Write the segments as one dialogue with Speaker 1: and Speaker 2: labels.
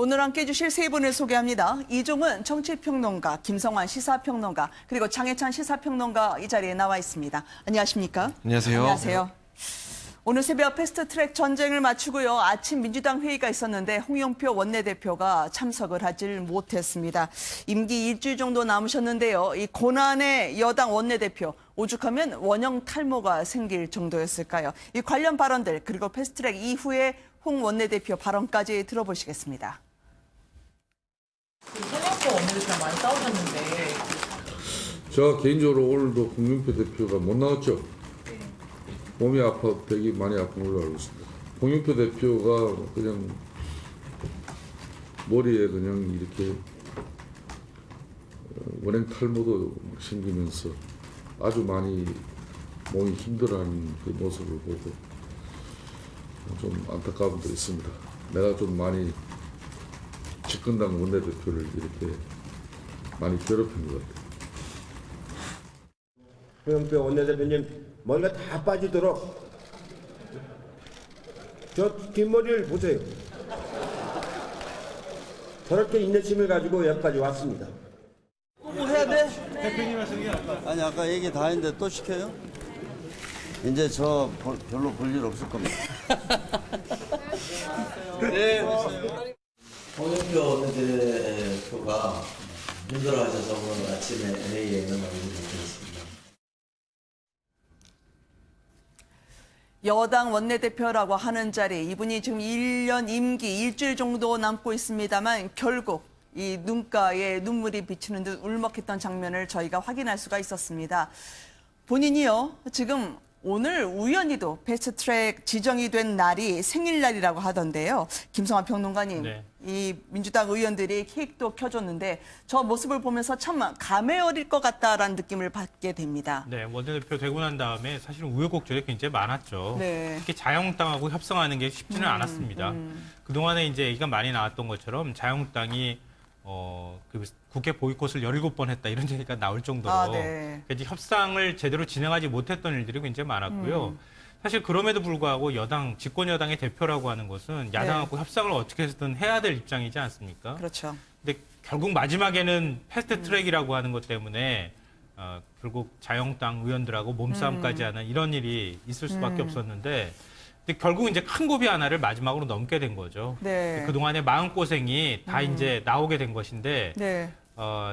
Speaker 1: 오늘 함께해 주실 세 분을 소개합니다. 이종은 정치평론가, 김성환 시사평론가, 그리고 장혜찬 시사평론가 이 자리에 나와 있습니다. 안녕하십니까?
Speaker 2: 안녕하세요.
Speaker 1: 안녕하세요. 오늘 새벽 패스트트랙 전쟁을 마치고요. 아침 민주당 회의가 있었는데 홍영표 원내대표가 참석을 하질 못했습니다. 임기 일주일 정도 남으셨는데요. 이 고난의 여당 원내대표, 오죽하면 원형 탈모가 생길 정도였을까요? 이 관련 발언들 그리고 패스트트랙 이후에 홍 원내대표 발언까지 들어보시겠습니다.
Speaker 3: 홍영표 원내대표랑 많이 싸우셨는데.
Speaker 4: 제가 개인적으로 오늘도 홍영표 대표가 못 나왔죠. 몸이 되게 많이 아픈 걸로 알고 있습니다. 홍영표 대표가 그냥 머리에 그냥 이렇게 원형 탈모도 생기면서 아주 많이 몸이 힘들어하는 그 모습을 보고 좀 안타까움도 있습니다. 내가 좀 많이 집권당 원내대표를 이렇게 많이 괴롭힌 것 같아요.
Speaker 5: 홍영표 원내대표님 머리가 다 빠지도록 저 긴 머리를 보세요. 저렇게 인내심을 가지고 여기까지 왔습니다.
Speaker 1: 뭐 해야 돼?
Speaker 6: 아니 아까 얘기 다 했는데 또 시켜요? 이제 저 별로 볼 일 없을 겁니다.
Speaker 2: 네.
Speaker 7: 홍영표 원내대표가 힘들어하셔서 오늘 아침에 회의에 응하게 됐습니다.
Speaker 1: 여당 원내대표라고 하는 자리, 이분이 지금 1년 임기 일주일 정도 남고 있습니다만 결국 이 눈가에 눈물이 비치는 듯 울먹했던 장면을 저희가 확인할 수가 있었습니다. 본인이요, 지금 오늘 우연히도 패스트트랙 지정이 된 날이 생일날이라고 하던데요. 김성환 평론가님,
Speaker 8: 네.
Speaker 1: 이 민주당 의원들이 케이크도 켜줬는데 저 모습을 보면서 참 감회 어릴 것 같다라는 느낌을 받게 됩니다.
Speaker 8: 네, 원내대표 되고 난 다음에 사실은 우여곡절이 굉장히 많았죠.
Speaker 1: 네.
Speaker 8: 특히 자유한국당하고 협상하는 게 쉽지는 않았습니다. 그동안에 이제 얘기가 많이 나왔던 것처럼 자유한국당이 그 국회 보이콧을 17번 했다 이런 얘기가 나올 정도로
Speaker 1: 네.
Speaker 8: 이제 협상을 제대로 진행하지 못했던 일들이 굉장히 많았고요. 사실 그럼에도 불구하고 여당, 집권 여당의 대표라고 하는 것은 야당하고 협상을 어떻게 해서든 해야 될 입장이지 않습니까?
Speaker 1: 그렇죠.
Speaker 8: 근데 결국 마지막에는 패스트 트랙이라고 하는 것 때문에 결국 자유한국당 의원들하고 몸싸움까지 하는 이런 일이 있을 수밖에 없었는데 근데 결국 이제 큰 고비 하나를 마지막으로 넘게 된 거죠.
Speaker 1: 네.
Speaker 8: 그동안의 마음고생이 다 이제 나오게 된 것인데
Speaker 1: 네.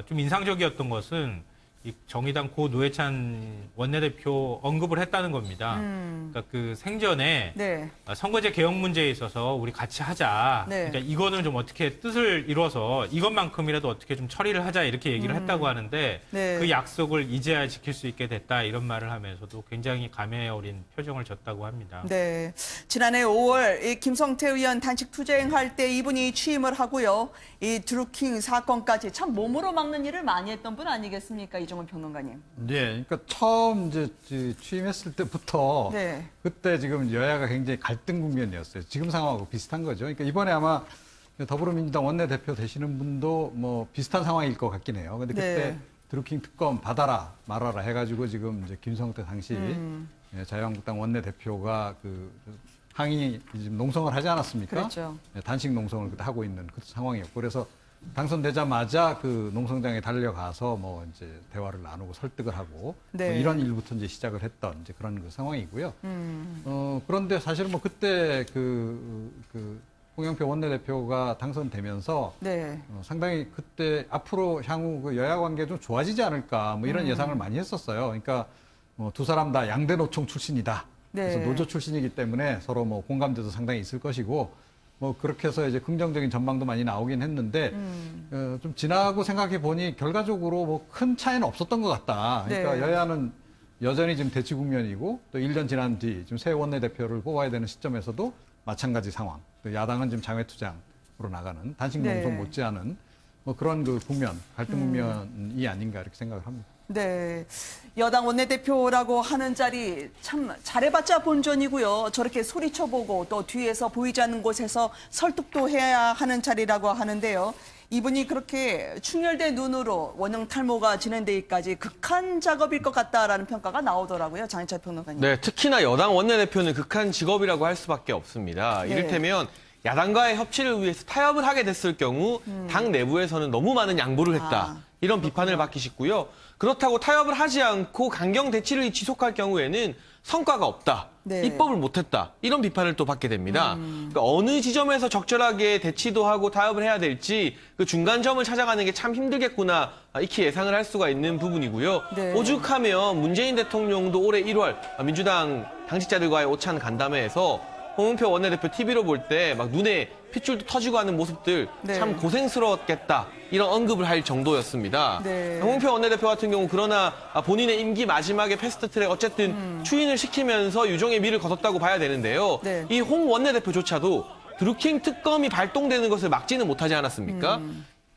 Speaker 8: 좀 인상적이었던 것은 이 정의당 고 노회찬 원내대표 언급을 했다는 겁니다. 그러니까 그 생전에
Speaker 1: 네.
Speaker 8: 선거제 개혁 문제에 있어서 우리 같이 하자.
Speaker 1: 네.
Speaker 8: 그러니까 이거는 좀 어떻게 뜻을 이뤄서 이것만큼이라도 어떻게 좀 처리를 하자 이렇게 얘기를 했다고 하는데
Speaker 1: 네.
Speaker 8: 그 약속을 이제야 지킬 수 있게 됐다 이런 말을 하면서도 굉장히 감회 어린 표정을 졌다고 합니다.
Speaker 1: 네. 지난해 5월 이 김성태 의원 단식 투쟁할 때 이분이 취임을 하고요. 이 드루킹 사건까지 참 몸으로 막는 일을 많이 했던 분 아니겠습니까? 이종훈 평론가님.
Speaker 9: 네, 그러니까 처음 이제 취임했을 때부터
Speaker 1: 네.
Speaker 9: 그때 지금 여야가 굉장히 갈등 국면이었어요. 지금 상황하고 비슷한 거죠. 그러니까 이번에 아마 더불어민주당 원내대표 되시는 분도 뭐 비슷한 상황일 것 같긴 해요. 근데 그때
Speaker 1: 네.
Speaker 9: 드루킹 특검 받아라 말아라 해가지고 지금 이제 김성태 당시 자유한국당 원내대표가 그 항의 지금 농성을 하지 않았습니까?
Speaker 1: 그렇죠.
Speaker 9: 단식 농성을 그때 하고 있는 그 상황이었고 그래서 당선되자마자 그 농성장에 달려가서 뭐 이제 대화를 나누고 설득을 하고
Speaker 1: 네.
Speaker 9: 뭐 이런 일부터 이제 시작을 했던 이제 그런 그 상황이고요. 그런데 사실은 뭐 그때 그 홍영표 원내대표가 당선되면서
Speaker 1: 네.
Speaker 9: 상당히 그때 앞으로 향후 그 여야 관계 좀 좋아지지 않을까 뭐 이런 예상을 많이 했었어요. 그러니까 뭐 두 사람 다 양대 노총 출신이다.
Speaker 1: 네.
Speaker 9: 그래서 노조 출신이기 때문에 서로 뭐 공감대도 상당히 있을 것이고 뭐 그렇게 해서 이제 긍정적인 전망도 많이 나오긴 했는데 좀 지나고 생각해 보니 결과적으로 뭐 큰 차이는 없었던 것 같다. 그러니까
Speaker 1: 네.
Speaker 9: 여야는 여전히 지금 대치 국면이고 또 1년 지난 뒤 지금 새 원내대표를 뽑아야 되는 시점에서도 마찬가지 상황. 또 야당은 지금 장외투쟁으로 나가는 단식 농성
Speaker 1: 네.
Speaker 9: 못지않은 뭐 그런 그 국면, 갈등 국면이 아닌가 이렇게 생각을 합니다.
Speaker 1: 네. 여당 원내대표라고 하는 자리 참 잘해봤자 본전이고요. 저렇게 소리쳐보고 또 뒤에서 보이지 않는 곳에서 설득도 해야 하는 자리라고 하는데요. 이분이 그렇게 충혈된 눈으로 원형 탈모가 진행되기까지 극한 작업일 것 같다라는 평가가 나오더라고요. 장혜찬 평론가님.
Speaker 2: 네, 특히나 여당 원내대표는 극한 직업이라고 할 수밖에 없습니다.
Speaker 1: 네.
Speaker 2: 이를테면 야당과의 협치를 위해서 타협을 하게 됐을 경우 당 내부에서는 너무 많은 양보를 했다. 이런 비판을 받기 쉽고요. 그렇다고 타협을 하지 않고 강경 대치를 지속할 경우에는 성과가 없다.
Speaker 1: 네.
Speaker 2: 입법을 못했다. 이런 비판을 또 받게 됩니다. 그러니까 어느 지점에서 적절하게 대치도 하고 타협을 해야 될지 그 중간점을 찾아가는 게 참 힘들겠구나. 익히 예상을 할 수가 있는 부분이고요.
Speaker 1: 네.
Speaker 2: 오죽하면 문재인 대통령도 올해 1월 민주당 당직자들과의 오찬 간담회에서 홍영표 원내대표 TV로 볼 때 막 눈에 핏줄도 터지고 하는 모습들
Speaker 1: 네.
Speaker 2: 참 고생스러웠겠다. 이런 언급을 할 정도였습니다.
Speaker 1: 네.
Speaker 2: 홍영표 원내대표 같은 경우 그러나 본인의 임기 마지막에 패스트트랙 어쨌든 추인을 시키면서 유종의 미를 거뒀다고 봐야 되는데요.
Speaker 1: 네.
Speaker 2: 이 홍 원내대표조차도 드루킹 특검이 발동되는 것을 막지는 못하지 않았습니까?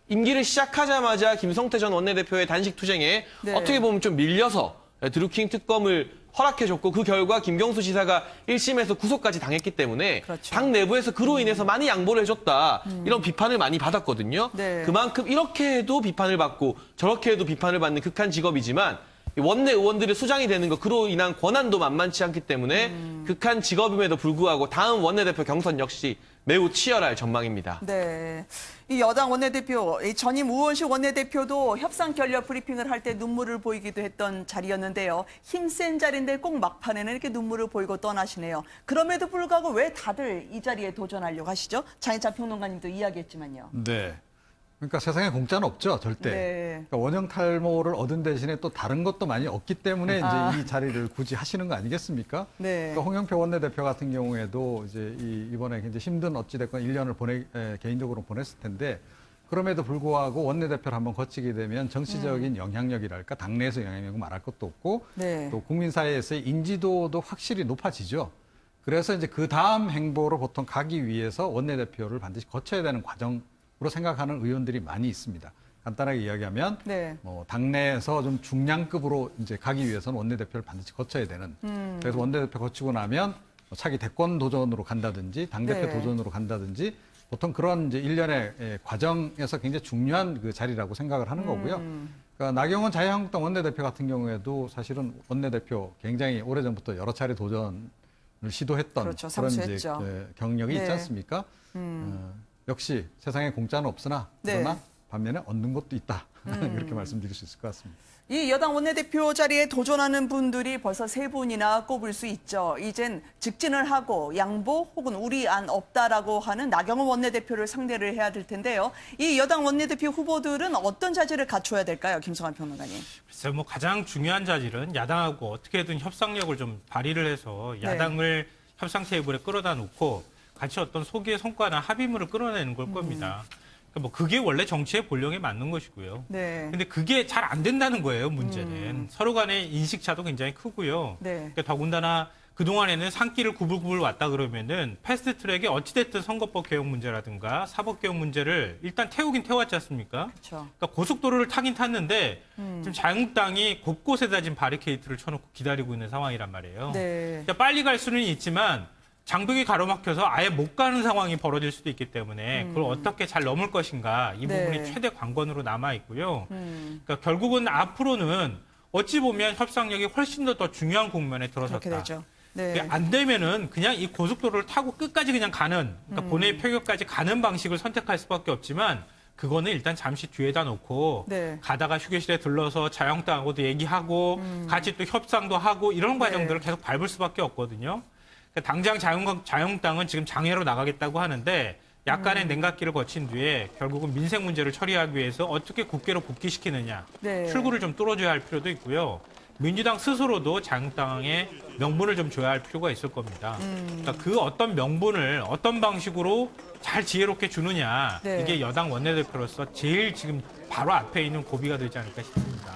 Speaker 2: 임기를 시작하자마자 김성태 전 원내대표의 단식 투쟁에
Speaker 1: 네.
Speaker 2: 어떻게 보면 좀 밀려서 드루킹 특검을 허락해줬고 그 결과 김경수 지사가 1심에서 구속까지 당했기 때문에
Speaker 1: 그렇죠.
Speaker 2: 당 내부에서 그로 인해서 많이 양보를 해줬다. 이런 비판을 많이 받았거든요.
Speaker 1: 네.
Speaker 2: 그만큼 이렇게 해도 비판을 받고 저렇게 해도 비판을 받는 극한 직업이지만 원내 의원들의 수장이 되는 것 그로 인한 권한도 만만치 않기 때문에 극한 직업임에도 불구하고 다음 원내대표 경선 역시 매우 치열할 전망입니다.
Speaker 1: 네. 이 여당 원내대표, 이 전임 우원식 원내대표도 협상 결렬 브리핑을 할 때 눈물을 보이기도 했던 자리였는데요. 힘센 자리인데 꼭 막판에는 이렇게 눈물을 보이고 떠나시네요. 그럼에도 불구하고 왜 다들 이 자리에 도전하려고 하시죠? 장희찬 평론가님도 이야기했지만요.
Speaker 9: 네. 그러니까 세상에 공짜는 없죠, 절대.
Speaker 1: 네.
Speaker 9: 그러니까 원형 탈모를 얻은 대신에 또 다른 것도 많이 얻기 때문에 이제 이 자리를 굳이 하시는 거 아니겠습니까?
Speaker 1: 네.
Speaker 9: 그러니까 홍영표 원내대표 같은 경우에도 이제 이번에 굉장히 힘든 어찌됐건 1년을 개인적으로 보냈을 텐데 그럼에도 불구하고 원내대표를 한번 거치게 되면 정치적인 영향력이랄까 당내에서 영향력을 말할 것도 없고
Speaker 1: 네.
Speaker 9: 또 국민 사회에서의 인지도도 확실히 높아지죠. 그래서 이제 그 다음 행보로 보통 가기 위해서 원내대표를 반드시 거쳐야 되는 과정으로 생각하는 의원들이 많이 있습니다. 간단하게 이야기하면
Speaker 1: 네.
Speaker 9: 당내에서 좀 중량급으로 이제 가기 위해서는 원내대표를 반드시 거쳐야 되는. 그래서 원내대표 거치고 나면 차기 대권 도전으로 간다든지 당대표
Speaker 1: 네.
Speaker 9: 도전으로 간다든지 보통 그런 이제 일련의 과정에서 굉장히 중요한 그 자리라고 생각을 하는 거고요. 그러니까 나경원 자유한국당 원내대표 같은 경우에도 사실은 원내대표 굉장히 오래전부터 여러 차례 도전을 시도했던
Speaker 1: 그렇죠,
Speaker 9: 그런 이제
Speaker 1: 성수했죠.
Speaker 9: 경력이
Speaker 1: 네.
Speaker 9: 있지 않습니까? 역시 세상에 공짜는 없으나 그러나
Speaker 1: 네.
Speaker 9: 반면에 얻는 것도 있다. 그렇게 말씀드릴 수 있을 것 같습니다.
Speaker 1: 이 여당 원내대표 자리에 도전하는 분들이 벌써 3분이나 꼽을 수 있죠. 이젠 직진을 하고 양보 혹은 우리 안 없다라고 하는 나경원 원내대표를 상대를 해야 될 텐데요. 이 여당 원내대표 후보들은 어떤 자질을 갖춰야 될까요? 김성환 평론가님.
Speaker 8: 글쎄요, 뭐 가장 중요한 자질은 야당하고 어떻게든 협상력을 좀 발휘를 해서 야당을 협상 테이블에 끌어다 놓고 같이 어떤 소기의 성과나 합의문을 끌어내는 걸 겁니다. 그러니까 뭐 그게 원래 정치의 본령에 맞는 것이고요.
Speaker 1: 네.
Speaker 8: 근데 그게 잘 안 된다는 거예요, 문제는. 서로 간의 인식차도 굉장히 크고요.
Speaker 1: 네.
Speaker 8: 그러니까 더군다나 그동안에는 산길을 구불구불 왔다 그러면은 패스트트랙에 어찌됐든 선거법 개혁 문제라든가 사법 개혁 문제를 일단 태우긴 태웠지 않습니까?
Speaker 1: 그렇죠.
Speaker 8: 그러니까 고속도로를 타긴 탔는데 지금 자유한국당이 곳곳에다 지금 바리케이트를 쳐놓고 기다리고 있는 상황이란 말이에요.
Speaker 1: 네.
Speaker 8: 그러니까 빨리 갈 수는 있지만 장벽이 가로막혀서 아예 못 가는 상황이 벌어질 수도 있기 때문에 그걸 어떻게 잘 넘을 것인가 이
Speaker 1: 네.
Speaker 8: 부분이 최대 관건으로 남아 있고요. 그러니까 결국은 앞으로는 어찌 보면 협상력이 훨씬 더 중요한 국면에
Speaker 1: 그렇게
Speaker 8: 들어섰다.
Speaker 1: 되죠. 네.
Speaker 8: 그게 안 되면은 그냥 이 고속도로를 타고 끝까지 그냥 가는, 그러니까 본회의 표결까지 가는 방식을 선택할 수밖에 없지만 그거는 일단 잠시 뒤에다 놓고
Speaker 1: 네.
Speaker 8: 가다가 휴게실에 들러서 자유한국당하고도 얘기하고 같이 또 협상도 하고 이런 과정들을 계속 밟을 수밖에 없거든요. 그러니까 당장 자유한국당은 지금 장애로 나가겠다고 하는데 약간의 냉각기를 거친 뒤에 결국은 민생 문제를 처리하기 위해서 어떻게 국회로 복귀시키느냐
Speaker 1: 네.
Speaker 8: 출구를 좀 뚫어줘야 할 필요도 있고요. 민주당 스스로도 자유한국당에 명분을 좀 줘야 할 필요가 있을 겁니다. 그러니까 그 어떤 명분을 어떤 방식으로 잘 지혜롭게 주느냐
Speaker 1: 네.
Speaker 8: 이게 여당 원내대표로서 제일 지금 바로 앞에 있는 고비가 되지 않을까 싶습니다.